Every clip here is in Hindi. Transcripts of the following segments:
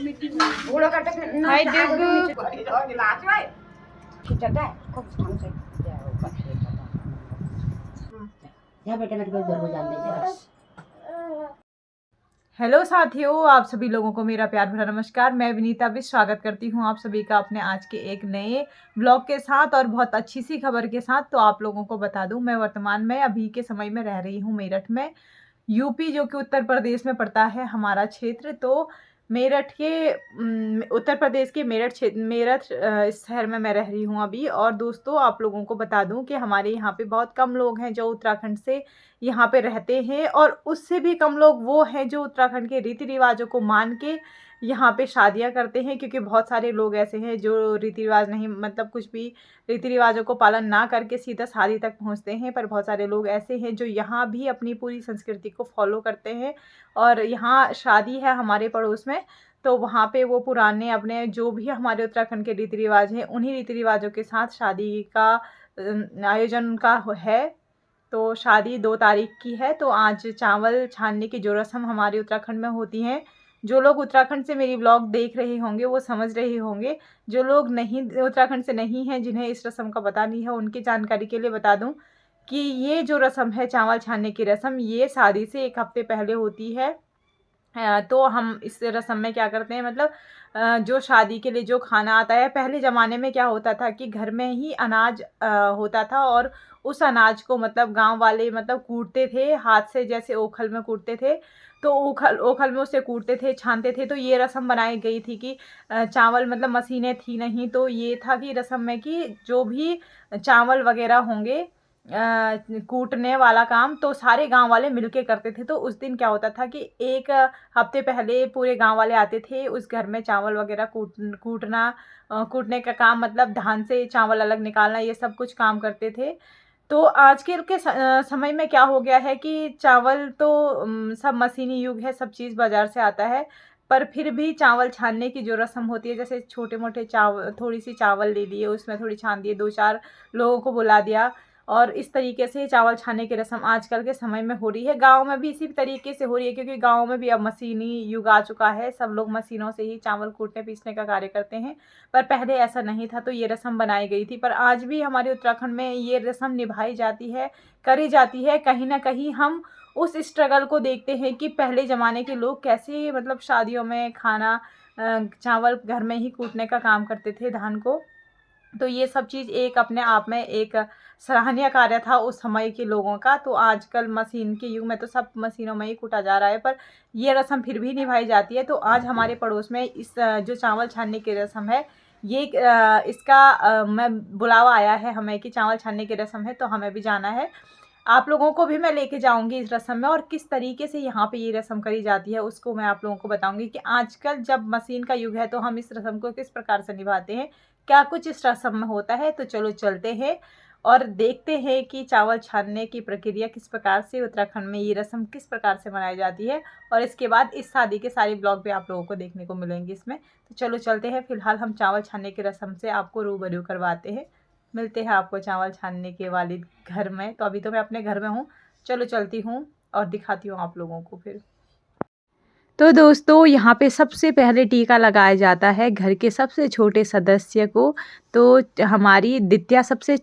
Hai Dugu. हेलो साथियों, आप सभी लोगों को मेरा प्यार भरा नमस्कार। मैं विनीता भी स्वागत करती हूँ आप सभी का अपने आज के एक नए ब्लॉग के साथ और बहुत अच्छी सी खबर के साथ। तो आप लोगों को बता दूं, मैं वर्तमान में अभी के समय में रह रही हूँ मेरठ में, यूपी जो कि उत्तर प्रदेश में पड़ता है हमारा क्षेत्र। तो मेरठ के उत्तर प्रदेश के मेरठ इस शहर में मैं रह रही हूँ अभी। और दोस्तों, आप लोगों को बता दूं कि हमारे यहाँ पे बहुत कम लोग हैं जो उत्तराखंड से यहाँ पे रहते हैं, और उससे भी कम लोग वो हैं जो उत्तराखंड के रीति रिवाजों को मान के यहाँ पे शादियाँ करते हैं। क्योंकि बहुत सारे लोग ऐसे हैं जो रीति रिवाज नहीं, मतलब कुछ भी रीति रिवाजों को पालन ना करके सीधा शादी तक पहुँचते हैं। पर बहुत सारे लोग ऐसे हैं जो यहाँ भी अपनी पूरी संस्कृति को फॉलो करते हैं। और यहाँ शादी है हमारे पड़ोस में, तो वहाँ पे वो पुराने अपने जो भी हमारे उत्तराखंड के रीति रिवाज हैं, उन्हीं रीति रिवाजों के साथ शादी का आयोजन उनका है। तो शादी 2 तारीख की है। तो आज चावल छानने की जो रस्म हमारे उत्तराखंड में होती है, जो लोग उत्तराखंड से मेरी ब्लॉग देख रहे होंगे वो समझ रहे होंगे। जो लोग नहीं, उत्तराखंड से नहीं हैं, जिन्हें इस रस्म का पता नहीं है, उनकी जानकारी के लिए बता दूं कि ये जो रस्म है चावल छानने की रस्म, ये शादी से 1 हफ्ते पहले होती है। तो हम इस रस्म में क्या करते हैं, मतलब जो शादी के लिए जो खाना आता है, पहले ज़माने में क्या होता था कि घर में ही अनाज होता था, और उस अनाज को मतलब गांव वाले मतलब कूटते थे हाथ से, जैसे ओखल में कूटते थे। तो ओखल में उसे कूटते थे, छानते थे। तो ये रस्म बनाई गई थी कि चावल, मतलब मशीनें थी नहीं, तो ये था कि रस्म में कि जो भी चावल वगैरह होंगे कूटने वाला काम तो सारे गांव वाले मिलके करते थे। तो उस दिन क्या होता था कि 1 हफ्ते पहले पूरे गांव वाले आते थे उस घर में चावल वगैरह कूटने का काम, मतलब धान से चावल अलग निकालना, ये सब कुछ काम करते थे। तो आज के समय में क्या हो गया है कि चावल तो सब मशीनी युग है, सब चीज़ बाज़ार से आता है। पर फिर भी चावल छानने की जो रस्म होती है, जैसे छोटे-मोटे थोड़ी सी चावल ले लिए, उसमें थोड़ी छान दिए, 2-4 लोगों को बुला दिया, और इस तरीके से चावल छानने की रस्म आजकल के समय में हो रही है। गाँव में भी इसी तरीके से हो रही है, क्योंकि गाँव में भी अब मशीनी युग आ चुका है, सब लोग मशीनों से ही चावल कूटने-पीसने का कार्य करते हैं। पर पहले ऐसा नहीं था, तो ये रस्म बनाई गई थी। पर आज भी हमारे उत्तराखंड में ये रस्म निभाई जाती है, करी जाती है। कहीं न कहीं हम उस स्ट्रगल को देखते हैं कि पहले ज़माने के लोग कैसे, मतलब शादियों में खाना चावल घर में ही कूटने का काम करते थे, धान को। तो ये सब चीज़ एक अपने आप में एक सराहनीय कार्य था उस समय के लोगों का। तो आजकल मशीन के युग में तो सब मशीनों में ही कूटा जा रहा है, पर ये रस्म फिर भी निभाई जाती है। तो आज हमारे पड़ोस में इस जो चावल छानने की रस्म है, ये इसका मैं बुलावा आया है हमें कि चावल छानने की रस्म है, तो हमें भी जाना है। आप लोगों को भी मैं लेके जाऊँगी इस रस्म में, और किस तरीके से यहाँ पे ये रस्म करी जाती है उसको मैं आप लोगों को बताऊँगी कि आजकल जब मशीन का युग है तो हम इस रस्म को किस प्रकार से निभाते हैं, क्या कुछ इस रस्म में होता है। तो चलो चलते हैं और देखते हैं कि चावल छानने की प्रक्रिया किस प्रकार से, उत्तराखंड में ये रस्म किस प्रकार से मनाई जाती है। और इसके बाद इस शादी के सारे ब्लॉग भी आप लोगों को देखने को मिलेंगे इसमें। तो चलो चलते हैं, फिलहाल हम चावल छानने की रस्म से आपको रूबरू करवाते हैं। मिलते हैं आपको चावल छानने के वाले घर में। तो अभी तो मैं अपने घर में हूँ, चलो चलती हूँ और दिखाती हूँ आप लोगों को फिर। तो दोस्तों, यहाँ पे सबसे पहले टीका लगाया जाता है घर के सबसे छोटे सदस्य को। तो हमारी दित्या सबसे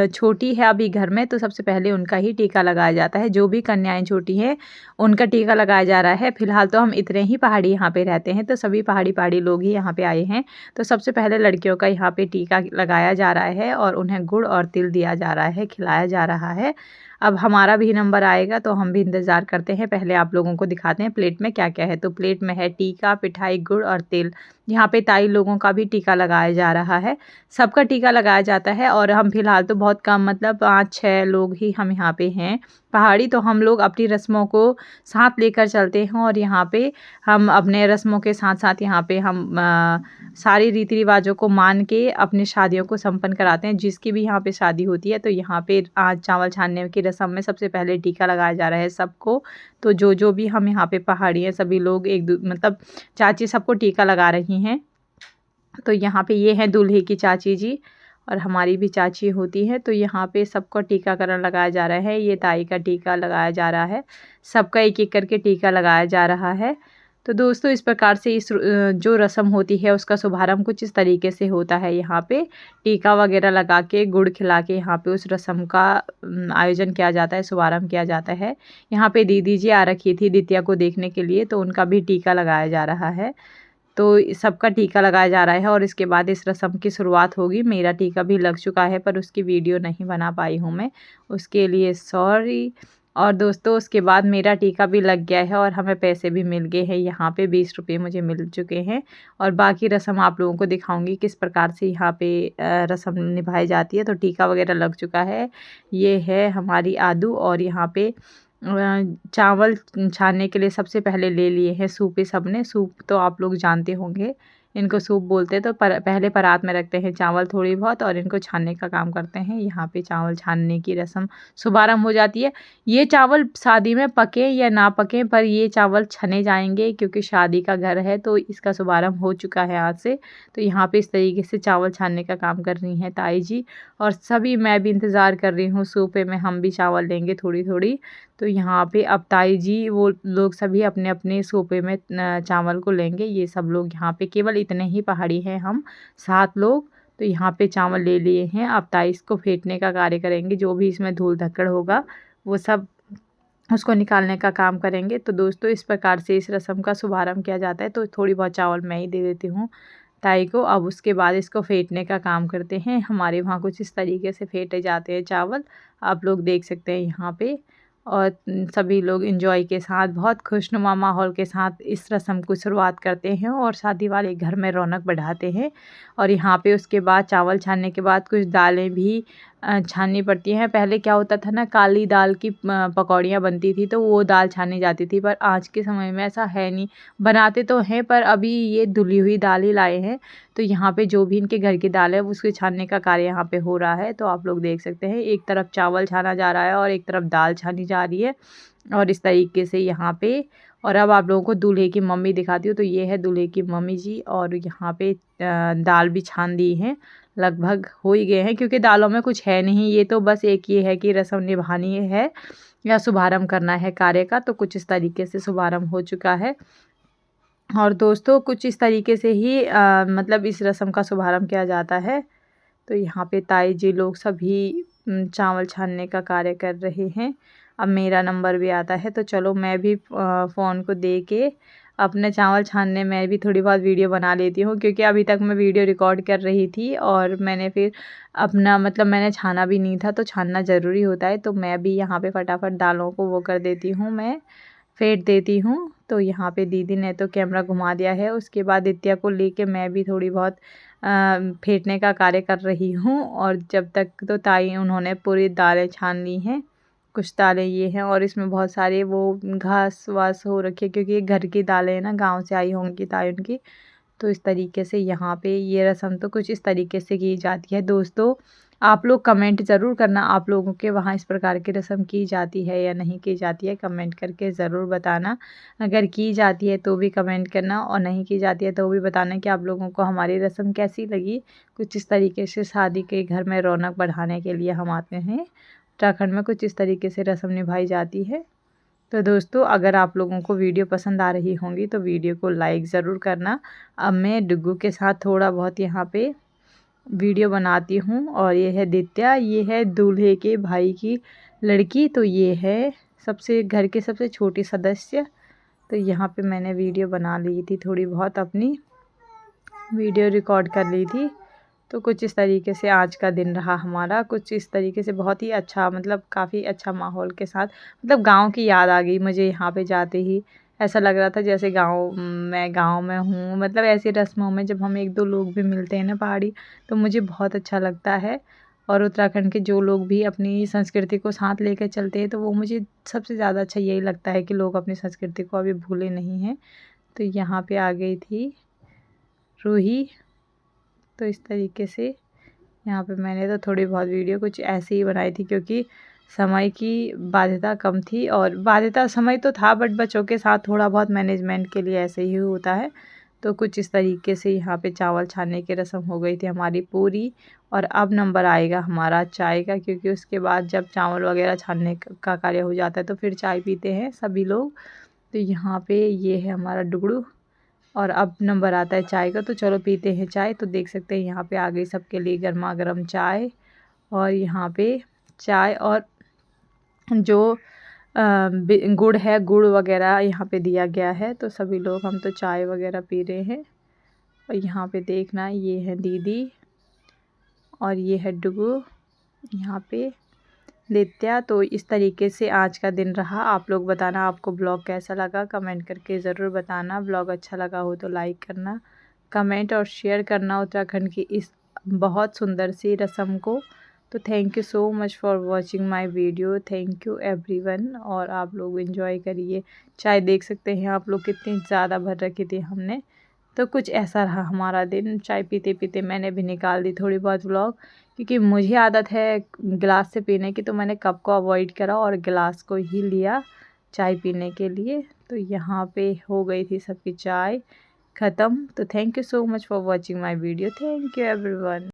छोटी है अभी घर में, तो सबसे पहले उनका ही टीका लगाया जाता है। जो भी कन्याएं छोटी हैं उनका टीका लगाया जा रहा है। फिलहाल तो हम इतने ही पहाड़ी यहाँ पे रहते हैं, तो सभी पहाड़ी लोग ही यहाँ पे आए हैं। तो सबसे पहले लड़कियों का यहाँ पे टीका लगाया जा रहा है, और उन्हें गुड़ और तिल दिया जा रहा है, खिलाया जा रहा है। अब हमारा भी नंबर आएगा तो हम भी इंतज़ार करते हैं। पहले आप लोगों को दिखाते हैं प्लेट में क्या क्या है। तो प्लेट में है टीका, पिठाई, गुड़ और तिल। यहाँ पे ताई लोगों का भी टीका लगाया जा रहा है, सबका टीका लगाया जाता है। और हम फिलहाल तो बहुत कम, मतलब 5-6 लोग ही हम यहाँ पे हैं पहाड़ी। तो हम लोग अपनी रस्मों को साथ लेकर चलते हैं, और यहाँ पे हम अपने रस्मों के साथ साथ यहाँ पे हम सारी रीति रिवाजों को मान के अपनी शादियों को संपन्न कराते हैं। जिसकी भी यहाँ पे शादी होती है, तो यहाँ पे आज चावल छानने की रस्म में सबसे पहले टीका लगाया जा रहा है सबको। तो जो भी हम यहाँ पे पहाड़ी हैं सभी लोग मतलब चाची सबको टीका लगा रही हैं। तो यहाँ पे ये हैं दूल्हे की चाची जी, और हमारी भी चाची होती है। तो यहाँ पे सबको टीकाकरण लगाया जा रहा है। ये ताई का टीका लगाया जा रहा है, सबका एक एक करके टीका लगाया जा रहा है। तो दोस्तों इस प्रकार से जो रस्म होती है उसका शुभारंभ कुछ इस तरीके से होता है। यहाँ पे टीका वगैरह लगा के गुड़ खिला के यहाँ पे उस रस्म का आयोजन किया जाता है, शुभारंभ किया जाता है। यहाँ पे दीदी जी आ रखी थी द्वितीया को देखने के लिए, तो उनका भी टीका लगाया जा रहा है। तो सबका टीका लगाया जा रहा है और इसके बाद इस रस्म की शुरुआत होगी। मेरा टीका भी लग चुका है पर उसकी वीडियो नहीं बना पाई हूँ मैं, उसके लिए सॉरी। और दोस्तों उसके बाद मेरा टीका भी लग गया है और हमें पैसे भी मिल गए हैं। यहाँ पे 20 रुपये मुझे मिल चुके हैं और बाकी रस्म आप लोगों को दिखाऊंगी किस प्रकार से यहाँ पे रस्म निभाई जाती है। तो टीका वगैरह लग चुका है। ये है हमारी आदू और यहाँ पे चावल छानने के लिए सबसे पहले ले लिए हैं सूप। सबने सूप तो आप लोग जानते होंगे, इनको सूप बोलते हैं। तो पहले परात में रखते हैं चावल थोड़ी बहुत और इनको छानने का काम करते हैं। यहाँ पे चावल छानने की रस्म शुभारंभ हो जाती है। ये चावल शादी में पके या ना पके पर ये चावल छने जाएंगे क्योंकि शादी का घर है, तो इसका शुभारंभ हो चुका है आज से। तो यहाँ पे इस तरीके से चावल छानने का काम कर रही हैं ताई जी और सभी, मैं भी इंतज़ार कर रही हूँ सूपे में हम भी चावल लेंगे थोड़ी थोड़ी। तो यहाँ पे अब ताई जी वो लोग सभी अपने अपने सोपे में चावल को लेंगे। ये सब लोग यहाँ पे केवल इतने ही पहाड़ी हैं, हम 7 लोग। तो यहाँ पे चावल ले लिए हैं। अब ताई इसको फेंटने का कार्य करेंगे, जो भी इसमें धूल धक्कड़ होगा वो सब उसको निकालने का काम करेंगे। तो दोस्तों इस प्रकार से इस रस्म का शुभारंभ किया जाता है। तो थोड़ी बहुत चावल मैं ही दे देती हूँ ताई को। अब उसके बाद इसको फेंटने का काम करते हैं। हमारे वहाँ कुछ इस तरीके से फेंटे जाते हैं चावल, आप लोग देख सकते हैं यहाँ पे। और सभी लोग एंजॉय के साथ बहुत खुशनुमा माहौल के साथ इस रस्म को शुरुआत करते हैं और शादी वाले घर में रौनक बढ़ाते हैं। और यहाँ पे उसके बाद चावल छानने के बाद कुछ दालें भी छाननी पड़ती हैं। पहले क्या होता था ना, काली दाल की पकौड़ियाँ बनती थी तो वो दाल छानी जाती थी, पर आज के समय में ऐसा है नहीं। बनाते तो हैं पर अभी ये धुली हुई दाल ही लाए हैं। तो यहाँ पे जो भी इनके घर की दाल है उसके छानने का कार्य यहाँ पे हो रहा है। तो आप लोग देख सकते हैं एक तरफ चावल छाना जा रहा है और एक तरफ दाल छानी जा रही है और इस तरीके से यहाँ पे। और अब आप लोगों को दूल्हे की मम्मी दिखाती हूँ। तो ये है दूल्हे की मम्मी जी और यहाँ पे दाल भी छान दी हैं, लगभग हो ही गए हैं क्योंकि दालों में कुछ है नहीं। ये तो बस एक ये है कि रस्म निभानी है या शुभारंभ करना है कार्य का। तो कुछ इस तरीके से शुभारंभ हो चुका है। और दोस्तों कुछ इस तरीके से ही मतलब इस रस्म का शुभारंभ किया जाता है। तो यहाँ पे ताई जी लोग सभी चावल छानने का कार्य कर रहे हैं। अब मेरा नंबर भी आता है तो चलो मैं भी फ़ोन को दे के अपने चावल छानने में भी थोड़ी बहुत वीडियो बना लेती हूँ, क्योंकि अभी तक मैं वीडियो रिकॉर्ड कर रही थी और मैंने फिर अपना मतलब मैंने छाना भी नहीं था। तो छानना ज़रूरी होता है। तो मैं भी यहाँ पे फटाफट दालों को वो कर देती हूँ, मैं फेंट देती हूँ। तो यहाँ पे दीदी ने तो कैमरा घुमा दिया है। उसके बाद दित्या को लेके मैं भी थोड़ी बहुत फेंटने का कार्य कर रही हूँ। और जब तक तो ताई उन्होंने पूरी दालें छान ली हैं। कुछ दालें ये हैं और इसमें बहुत सारे वो घास वास हो रखी है क्योंकि ये घर की दालें हैं ना, गांव से आई होंगी ताई उनकी। तो इस तरीके से यहाँ पे ये रस्म तो कुछ इस तरीके से की जाती है। दोस्तों आप लोग कमेंट ज़रूर करना, आप लोगों के वहाँ इस प्रकार की रस्म की जाती है या नहीं की जाती है, कमेंट करके ज़रूर बताना। अगर की जाती है तो भी कमेंट करना और नहीं की जाती है तो भी बताना कि आप लोगों को हमारी रस्म कैसी लगी। कुछ इस तरीके से शादी के घर में रौनक बढ़ाने के लिए हम आते हैं। उत्तराखंड में कुछ इस तरीके से रस्म निभाई जाती है। तो दोस्तों अगर आप लोगों को वीडियो पसंद आ रही होंगी तो वीडियो को लाइक ज़रूर करना। अब मैं डुग्गू के साथ थोड़ा बहुत यहाँ पे वीडियो बनाती हूँ। और ये है दित्या, ये है दूल्हे के भाई की लड़की। तो ये है सबसे घर के सबसे छोटी सदस्य। तो यहाँ पे मैंने वीडियो बना ली थी, थोड़ी बहुत अपनी वीडियो रिकॉर्ड कर ली थी। तो कुछ इस तरीके से आज का दिन रहा हमारा, कुछ इस तरीके से बहुत ही अच्छा, मतलब काफ़ी अच्छा माहौल के साथ। मतलब गांव की याद आ गई मुझे यहाँ पे जाते ही। ऐसा लग रहा था जैसे गांव में हूँ। मतलब ऐसी रस्मों में जब हम एक दो लोग भी मिलते हैं ना पहाड़ी, तो मुझे बहुत अच्छा लगता है। और उत्तराखंड के जो लोग भी अपनी संस्कृति को साथ लेकर चलते हैं तो वो मुझे सबसे ज़्यादा अच्छा यही लगता है कि लोग अपनी संस्कृति को अभी भूले नहीं हैं। तो यहाँ पे आ गई थी रूही। तो इस तरीके से यहाँ पे मैंने तो थोड़ी बहुत वीडियो कुछ ऐसे ही बनाई थी क्योंकि समय की बाध्यता कम थी। और बाध्यता समय तो था बट बच्चों के साथ थोड़ा बहुत मैनेजमेंट के लिए ऐसे ही होता है। तो कुछ इस तरीके से यहाँ पे चावल छानने की रस्म हो गई थी हमारी पूरी। और अब नंबर आएगा हमारा चाय का, क्योंकि उसके बाद जब चावल वगैरह छानने का कार्य हो जाता है तो फिर चाय पीते हैं सभी लोग। तो यहाँ पे ये है हमारा डुगड़ू और अब नंबर आता है चाय का। तो चलो पीते हैं चाय। तो देख सकते हैं यहाँ पे आ गई सबके लिए गर्मा गर्म चाय। और यहाँ पे चाय और जो गुड़ है, गुड़ वगैरह यहाँ पे दिया गया है। तो सभी लोग हम तो चाय वगैरह पी रहे हैं। और यहाँ पे देखना ये है दीदी और ये है डुगू, यहाँ पे नित्या। तो इस तरीके से आज का दिन रहा। आप लोग बताना आपको ब्लॉग कैसा लगा, कमेंट करके ज़रूर बताना। ब्लॉग अच्छा लगा हो तो लाइक करना, कमेंट और शेयर करना उत्तराखंड की इस बहुत सुंदर सी रस्म को। तो thank you so much for watching my video. Thank you everyone. और आप लोग एंजॉय करिए। चाय देख सकते हैं आप लोग कितनी ज़्यादा भर रखी थी हमने। तो कुछ ऐसा रहा हमारा दिन। चाय पीते पीते मैंने भी निकाल दी थोड़ी बहुत व्लॉग, क्योंकि मुझे आदत है गिलास से पीने की। तो मैंने कप को अवॉइड करा और गिलास को ही लिया चाय पीने के लिए। तो यहाँ पे हो गई थी सबकी चाय ख़त्म। तो thank you so much for watching my video. Thank you everyone.